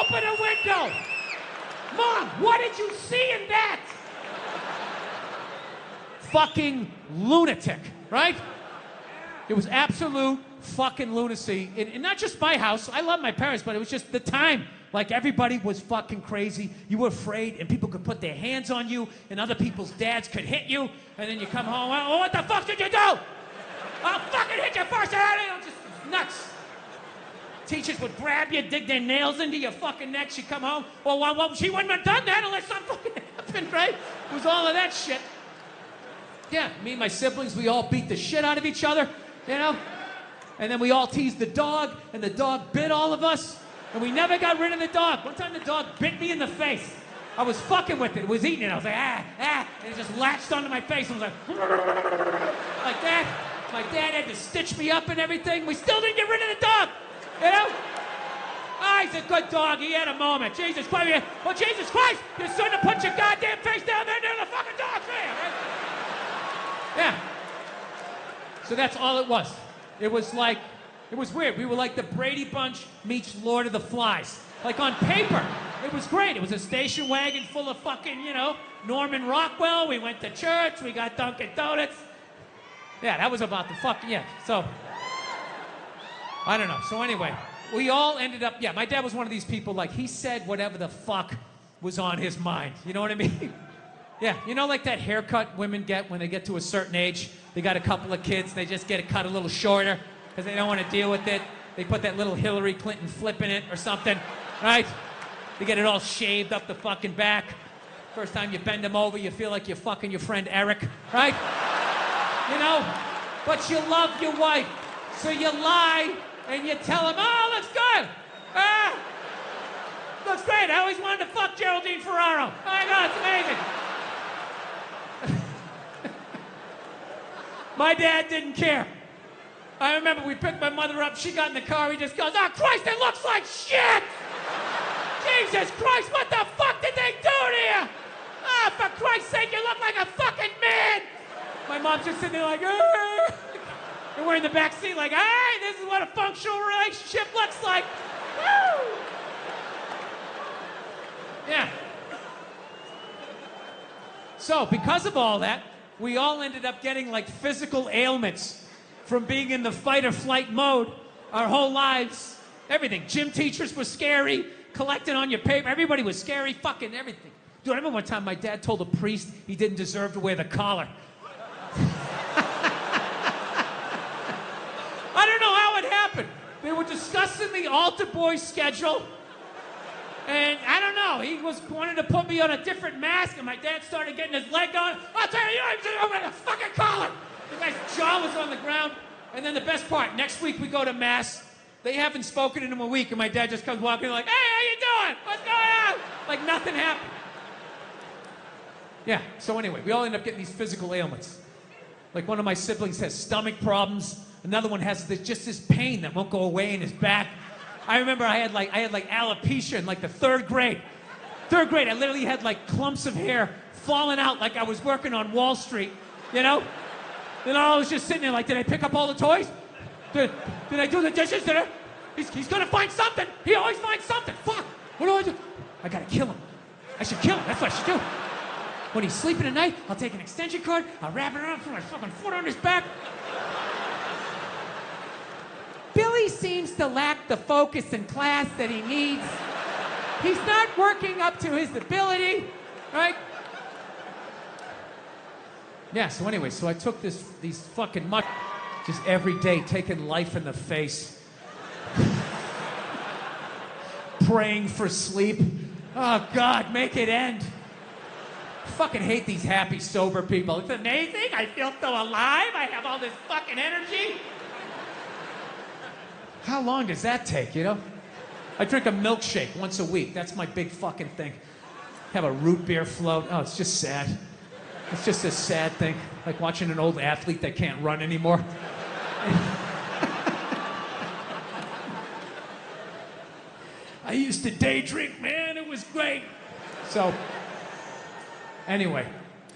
open a window. Mom, what did you see in that? Fucking lunatic, right? It was absolute fucking lunacy. And not just my house. I love my parents, but it was just the time. Like, everybody was fucking crazy. You were afraid, and people could put their hands on you, and other people's dads could hit you, and then you come home, oh, what the fuck did you do? I'll fucking hit you first. Just nuts. Teachers would grab you, dig their nails into your fucking neck. She'd come home. Well, she wouldn't have done that unless something fucking happened, right? It was all of that shit. Yeah, me and my siblings, we all beat the shit out of each other, you know? And then we all teased the dog, and the dog bit all of us. And we never got rid of the dog. One time the dog bit me in the face. I was fucking with it. It was eating it. I was like, and it just latched onto my face. I was like that. My dad had to stitch me up and everything. We still didn't get rid of the dog. You know? Oh, he's a good dog. He had a moment. Jesus Christ. Well, Jesus Christ, you shouldn't have put your goddamn face down there near the fucking dog's face. Right? Yeah. So that's all it was. It was like, it was weird. We were like the Brady Bunch meets Lord of the Flies. Like, on paper, it was great. It was a station wagon full of fucking, you know, Norman Rockwell. We went to church. We got Dunkin' Donuts. Yeah, that was about the fucking, yeah. So, I don't know. So anyway, we all ended up, yeah, my dad was one of these people, like, he said whatever the fuck was on his mind. You know what I mean? Yeah, you know, like that haircut women get when they get to a certain age? They got a couple of kids, they just get it cut a little shorter because they don't want to deal with it. They put that little Hillary Clinton flip in it or something, right? They get it all shaved up the fucking back. First time you bend them over, you feel like you're fucking your friend Eric, right? You know? But you love your wife, so you lie and you tell him, oh, looks good. Looks great. I always wanted to fuck Geraldine Ferraro. I know, it's amazing. My dad didn't care. I remember we picked my mother up, she got in the car, he just goes, oh Christ, it looks like shit! Jesus Christ, what the fuck did they do to you? Oh, for Christ's sake, you look like a fucking man! My mom's just sitting there like, ah! And we're in the back seat like, hey, this is what a functional relationship looks like! Woo! Yeah. So, because of all that, we all ended up getting like physical ailments from being in the fight or flight mode our whole lives. Everything. Gym teachers were scary, collecting on your paper. Everybody was scary, fucking everything. Dude, I remember one time my dad told a priest he didn't deserve to wear the collar. I don't know how it happened. They were discussing the altar boy schedule. And I don't know, he wanted to put me on a different mask, and my dad started getting his leg on. I'll tell you, I'm wearing a fucking collar. The guy's jaw was on the ground. And then the best part, next week we go to mass. They haven't spoken in him a week, and my dad just comes walking like, hey, how you doing? What's going on? Like nothing happened. Yeah, so anyway, we all end up getting these physical ailments. Like one of my siblings has stomach problems. Another one has just this pain that won't go away in his back. I remember I had like alopecia in like the third grade. Third grade, I literally had like clumps of hair falling out like I was working on Wall Street, you know? Then I was just sitting there like, did I pick up all the toys? Did I do the dishes? He's gonna find something. He always finds something. Fuck, what do I do? I gotta kill him. I should kill him, that's what I should do. When he's sleeping at night, I'll take an extension cord, I'll wrap it around, put my fucking foot on his back. Billy seems to lack the focus in class that he needs. He's not working up to his ability, right? Yeah, so anyway, so I took these fucking just every day taking life in the face. Praying for sleep. Oh God, make it end. I fucking hate these happy, sober people. It's amazing, I feel so alive, I have all this fucking energy. How long does that take, you know? I drink a milkshake once a week. That's my big fucking thing. Have a root beer float. Oh, it's just sad. It's just a sad thing. Like watching an old athlete that can't run anymore. I used to day drink, man. It was great. So, anyway.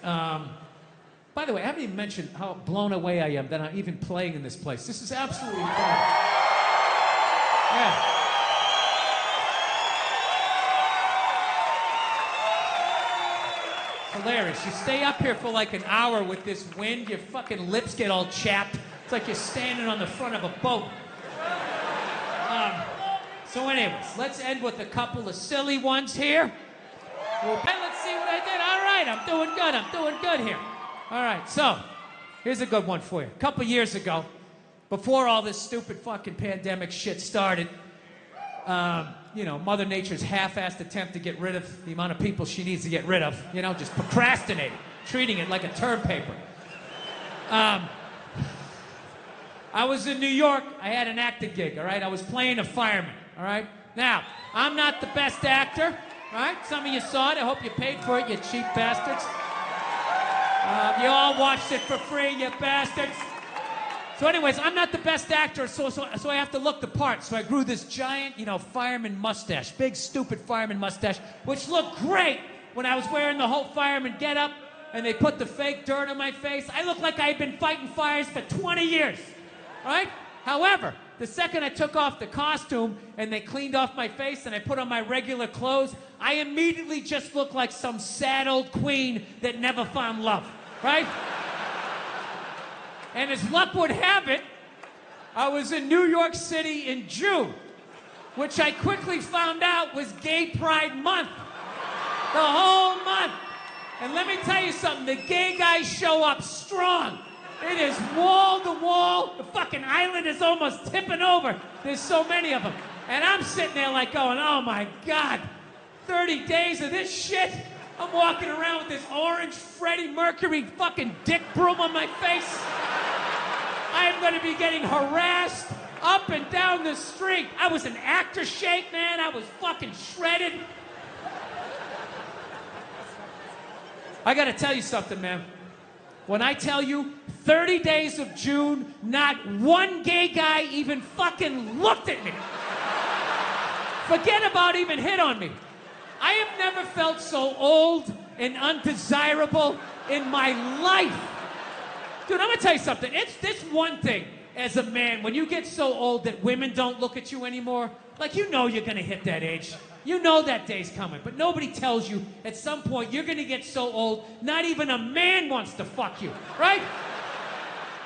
By the way, I haven't even mentioned how blown away I am that I'm even playing in this place. This is absolutely fun. Yeah. Hilarious. You stay up here for like an hour with this wind, your fucking lips get all chapped. It's like you're standing on the front of a boat. So anyways, let's end with a couple of silly ones here. Well, let's see what I did. All right, I'm doing good here. All right, so here's a good one for you. A couple years ago, before all this stupid fucking pandemic shit started, Mother Nature's half-assed attempt to get rid of the amount of people she needs to get rid of, just procrastinating, treating it like a term paper. I was in New York. I had an acting gig, all right? I was playing a fireman, all right? Now, I'm not the best actor, all right? Some of you saw it. I hope you paid for it, you cheap bastards. You all watched it for free, you bastards. So anyways, I'm not the best actor, so I have to look the part. So I grew this giant, fireman mustache, big, stupid fireman mustache, which looked great when I was wearing the whole fireman getup, and they put the fake dirt on my face. I looked like I had been fighting fires for 20 years. Right? However, the second I took off the costume and they cleaned off my face and I put on my regular clothes, I immediately just looked like some sad old queen that never found love. Right? And as luck would have it, I was in New York City in June, which I quickly found out was Gay Pride Month. The whole month. And let me tell you something, the gay guys show up strong. It is wall to wall. The fucking island is almost tipping over. There's so many of them. And I'm sitting there like going, oh my God, 30 days of this shit? I'm walking around with this orange Freddie Mercury fucking dick broom on my face. I am going to be getting harassed up and down the street. I was in actor shape, man. I was fucking shredded. I got to tell you something, man. When I tell you, 30 days of June, not one gay guy even fucking looked at me. Forget about even hit on me. I have never felt so old and undesirable in my life. Dude, I'm gonna tell you something. It's this one thing as a man, when you get so old that women don't look at you anymore, like you're gonna hit that age. You know that day's coming, but nobody tells you at some point you're gonna get so old, not even a man wants to fuck you, right?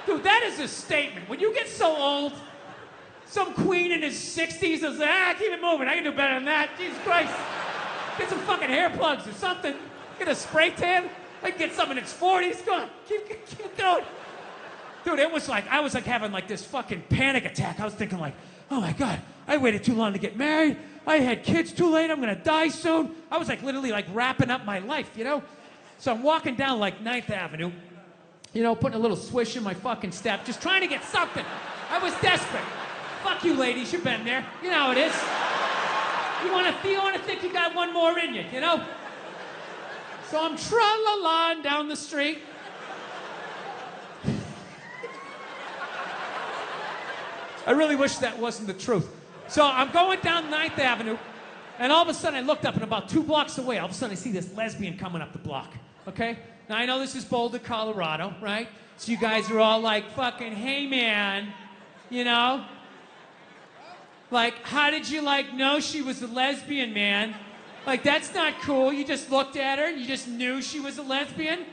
Dude, that is a statement. When you get so old, some queen in his 60s will say, keep it moving, I can do better than that, Jesus Christ. Get some fucking hair plugs or something. Get a spray tan. I can get some in its 40s. Go on, keep going. Dude, it was like, I was like having like this fucking panic attack. I was thinking like, oh my God, I waited too long to get married. I had kids too late. I'm gonna die soon. I was like literally like wrapping up my life, So I'm walking down like 9th Avenue, putting a little swish in my fucking step, just trying to get something. I was desperate. Fuck you ladies, you've been there. You know how it is. You wanna think you got one more in you, So I'm tra-la-la down the street. I really wish that wasn't the truth. So I'm going down 9th Avenue, and all of a sudden I looked up, and about 2 blocks away, all of a sudden I see this lesbian coming up the block, okay? Now I know this is Boulder, Colorado, right? So you guys are all like, fucking, hey man, Like, how did you know she was a lesbian, man? Like, that's not cool. You just looked at her, you just knew she was a lesbian?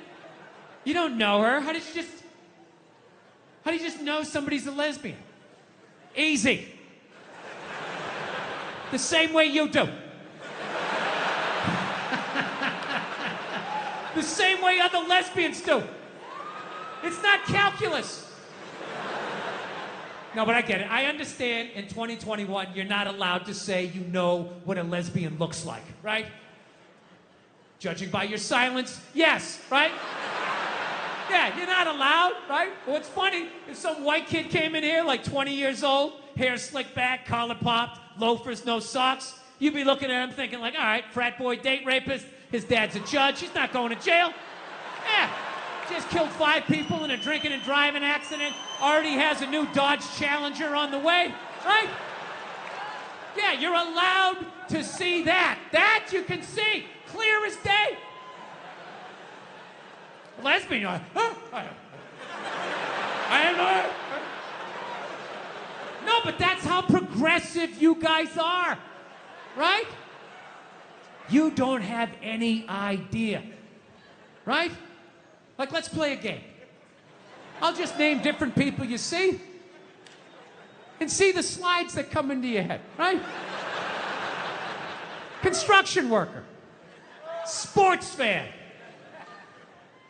You don't know her. How do you just know somebody's a lesbian? Easy. The same way you do. The same way other lesbians do. It's not calculus. No, but I get it. I understand in 2021, you're not allowed to say you know what a lesbian looks like, right? Judging by your silence, yes, right? Yeah, you're not allowed, right? What's funny, if some white kid came in here, like 20 years old, hair slicked back, collar popped, loafers, no socks, you'd be looking at him thinking like, all right, frat boy, date rapist, his dad's a judge, he's not going to jail. Yeah, just killed 5 people in a drinking and driving accident, already has a new Dodge Challenger on the way, right? Yeah, you're allowed to see that. That you can see, clear as day. Lesbian, you're like, huh? I don't know. No, but that's how progressive you guys are, right? You don't have any idea. right? Like, let's play a game. I'll just name different people you see and see the slides that come into your head, right? Construction worker, sports fan,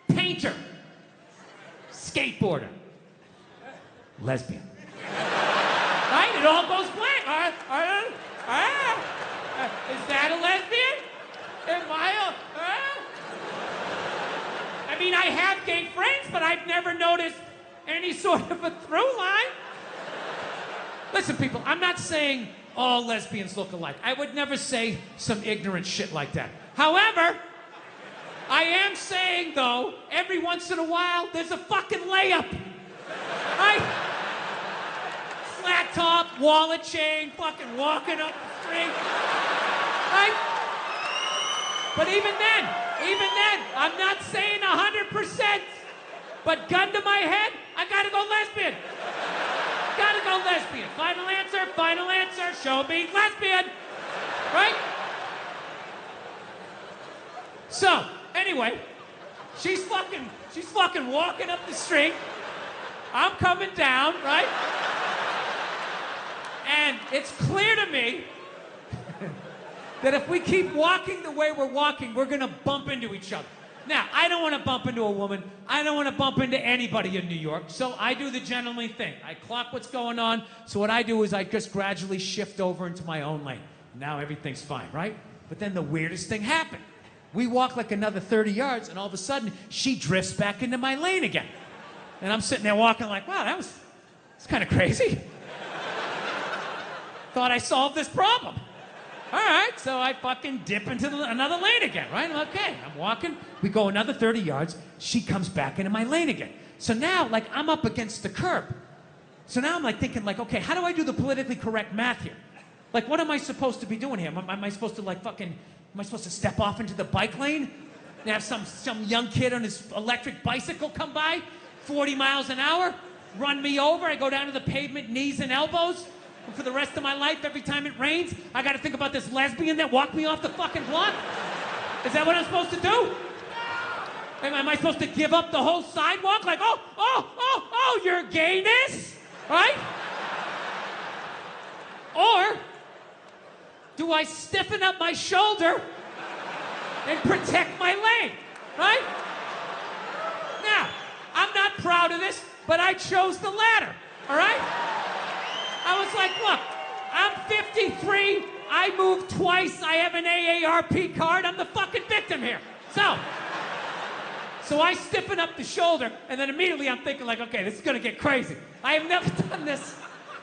painter, skateboarder, lesbian. Right? It all goes blank. Is that a lesbian? Am I I mean, I have gay friends, but I've never noticed any sort of a through line. Listen, people, I'm not saying all lesbians look alike. I would never say some ignorant shit like that. However, I am saying, though, every once in a while, there's a fucking layup. Right? Flat top, wallet chain, fucking walking up the street. Right? But even then, I'm not saying 100%. But gun to my head, I gotta go lesbian. Gotta go lesbian. Final answer, show me lesbian. Right? So, anyway, she's fucking walking up the street. I'm coming down, right? And it's clear to me that if we keep walking the way we're walking, we're gonna bump into each other. Now, I don't want to bump into a woman. I don't want to bump into anybody in New York. So I do the gentlemanly thing. I clock what's going on. So what I do is I just gradually shift over into my own lane. Now everything's fine, right? But then the weirdest thing happened. We walk like another 30 yards, and all of a sudden, she drifts back into my lane again. And I'm sitting there walking like, wow, it's kind of crazy. Thought I solved this problem. All right, so I fucking dip into another lane again, right? Okay, I'm walking. We go another 30 yards. She comes back into my lane again. So now, like, I'm up against the curb. So now I'm like thinking, like, okay, how do I do the politically correct math here? Like, what am I supposed to be doing here? Am I supposed to, like, am I supposed to step off into the bike lane and have some young kid on his electric bicycle come by, 40 miles an hour, run me over? I go down to the pavement, knees and elbows. And for the rest of my life, every time it rains, I gotta think about this lesbian that walked me off the fucking block? Is that what I'm supposed to do? Am I supposed to give up the whole sidewalk? Like, oh, your gayness? Right? Or do I stiffen up my shoulder and protect my lane? Right? Now, I'm not proud of this, but I chose the latter. All right? I was like, look, I'm 53, I moved twice, I have an AARP card, I'm the fucking victim here. So I stiffen up the shoulder, and then immediately I'm thinking like, okay, this is gonna get crazy. I have never done this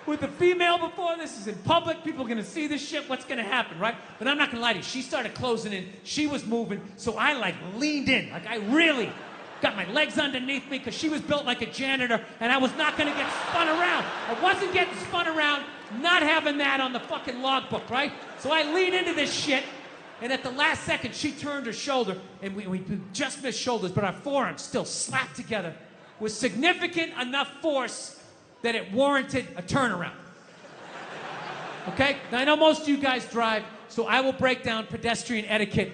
with a female before. This is in public, people are gonna see this shit, what's gonna happen, right? But I'm not gonna lie to you, she started closing in, she was moving, so I like leaned in, like I really got my legs underneath me because she was built like a janitor and I was not gonna get spun around. I wasn't getting spun around, not having that on the fucking logbook, right? So I lean into this shit, and at the last second, she turned her shoulder, and we just missed shoulders, but our forearms still slapped together with significant enough force that it warranted a turnaround. Okay? Now I know most of you guys drive, so I will break down pedestrian etiquette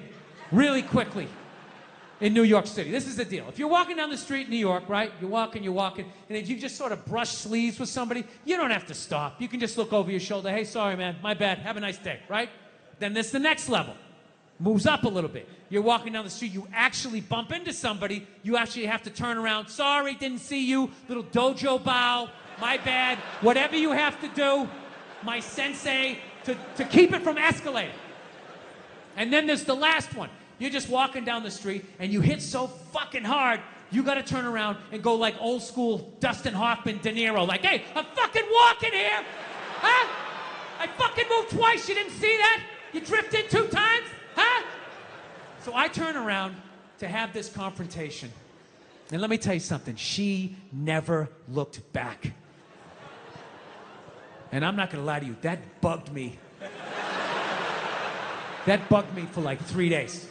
really quickly. In New York City. This is the deal. If you're walking down the street in New York, right? You're walking, and if you just sort of brush sleeves with somebody, you don't have to stop. You can just look over your shoulder. Hey, sorry, man. My bad. Have a nice day, right? Then there's the next level. Moves up a little bit. You're walking down the street. You actually bump into somebody. You actually have to turn around. Sorry, didn't see you. Little dojo bow. My bad. Whatever you have to do, my sensei, to keep it from escalating. And then there's the last one. You're just walking down the street and you hit so fucking hard, you gotta turn around and go like old school Dustin Hoffman, De Niro, like, hey, I'm fucking walking here! Huh? I fucking moved twice, you didn't see that? You drifted 2 times? Huh? So I turn around to have this confrontation. And let me tell you something, she never looked back. And I'm not gonna lie to you, that bugged me. That bugged me for like 3 days.